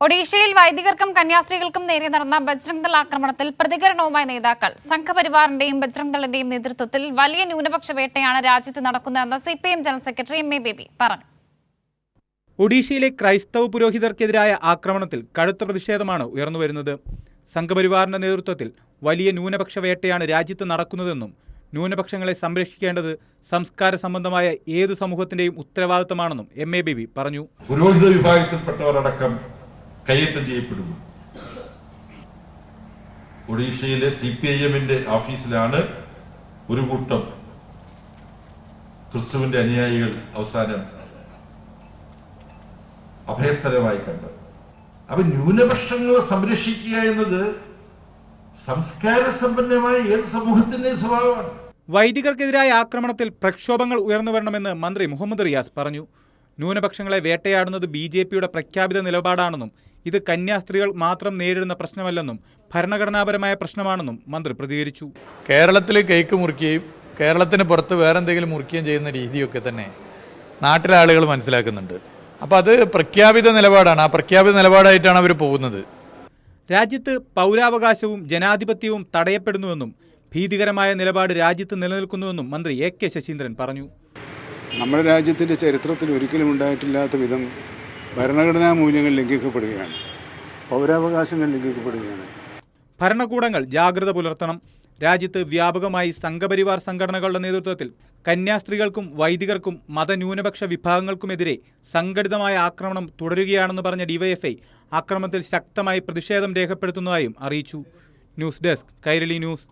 ഒഡീഷയിൽ വൈദികർക്കും കന്യാസ്ത്രീകൾക്കും നേരെ നടന്ന ബജ്രംഗ് ദൾ ആക്രമണത്തിൽ പ്രതികരണവുമായി നേതാക്കൾ. സംഘപരിവാറിന്റെയും ബജ്രംഗ് ദളിന്റെയും നേതൃത്വത്തിൽ വലിയ ന്യൂനപക്ഷ വേട്ടയാണ് രാജ്യത്ത് നടക്കുന്നതെന്ന് CPM general secretary MA baby പറഞ്ഞു. ഒഡീഷയിലെ ക്രൈസ്തവ പുരോഹിതർക്കെതിരായ ആക്രമണത്തിൽ കടുത്ത പ്രതിഷേധമാണ് ഉയർന്നുവരുന്നത്. സംഘപരിവാറിന്റെ നേതൃത്വത്തിൽ വലിയ ന്യൂനപക്ഷ വേട്ടയാണ് രാജ്യത്ത് നടക്കുന്നതെന്നും ന്യൂനപക്ഷങ്ങളെ സംരക്ഷിക്കേണ്ടത് സംസ്കാര സംബന്ധമായ ഏതു സമൂഹത്തിന്റെയും ഉത്തരവാദിത്തമാണെന്നും MA ബേബി പറഞ്ഞു. പുരോഹിത വിഭാഗത്തിൽപ്പെട്ടവരടക്കം കയ്യേറ്റം ചെയ്യപ്പെടുന്നു. ഒഡീഷയിലെ CPIMന്റെ ഓഫീസിലാണ് ഒരു കൂട്ടം ക്രിസ്തുവിന്റെ അനുയായികൾ അവസാനം അഭയസ്ഥലമായി കണ്ടത്. അപ്പൊ ന്യൂനപക്ഷങ്ങളെ സംരക്ഷിക്കുക എന്നത് സംസ്കാര സമ്പന്നമായ ഏത് സമൂഹത്തിന്റെ സ്വഭാവമാണ്. വൈദികർക്കെതിരായ ആക്രമണത്തിൽ പ്രക്ഷോഭങ്ങൾ ഉയർന്നുവരണമെന്ന് മന്ത്രി മുഹമ്മദ് റിയാസ് പറഞ്ഞു. ന്യൂനപക്ഷങ്ങളെ വേട്ടയാടുന്നത് BJPയുടെ പ്രഖ്യാപിത നിലപാടാണെന്നും ഇത് കന്യാസ്ത്രീകൾ മാത്രം നേരിടുന്ന പ്രശ്നമല്ലെന്നും ഭരണഘടനാപരമായ പ്രശ്നമാണെന്നും മന്ത്രി പ്രതികരിച്ചു. കേരളത്തിൽ കേക്ക് മുറിക്കുകയും കേരളത്തിന് പുറത്ത് വേറെന്തെങ്കിലും മുറിക്കുകയും ചെയ്യുന്ന രീതിയൊക്കെ തന്നെ നാട്ടിലെ ആളുകൾ മനസ്സിലാക്കുന്നുണ്ട്. അപ്പോൾ അത് പ്രഖ്യാപിത നിലപാടാണ്. ആ പ്രഖ്യാപിത നിലപാടായിട്ടാണ് അവർ പോകുന്നത്. രാജ്യത്ത് പൗരാവകാശവും ജനാധിപത്യവും തടയപ്പെടുന്നുവെന്നും ഭീതികരമായ നിലപാട് രാജ്യത്ത് നിലനിൽക്കുന്നുവെന്നും മന്ത്രി AK ശശീന്ദ്രൻ പറഞ്ഞു. നമ്മുടെ രാജ്യത്തിൻ്റെ ചരിത്രത്തിൽ ഒരിക്കലും ഉണ്ടായിട്ടില്ലാത്ത വിധം ഭരണഘടനാ മൂല്യങ്ങൾ ലംഘിക്കപ്പെടുകയാണ്, പൗരാവകാശങ്ങൾ ലംഘിക്കപ്പെടുകയാണ്. ഭരണകൂടങ്ങൾ ജാഗ്രത പുലർത്തണം. രാജ്യത്ത് വ്യാപകമായി സംഘപരിവാർ സംഘടനകളുടെ നേതൃത്വത്തിൽ കന്യാസ്ത്രീകൾക്കും വൈദികർക്കും മതന്യൂനപക്ഷ വിഭാഗങ്ങൾക്കുമെതിരെ സംഘടിതമായ ആക്രമണം തുടരുകയാണെന്ന് പറഞ്ഞ DYFI ആക്രമണത്തിൽ ശക്തമായി പ്രതിഷേധം രേഖപ്പെടുത്തുന്നതായും അറിയിച്ചു. News desk, Kairali news.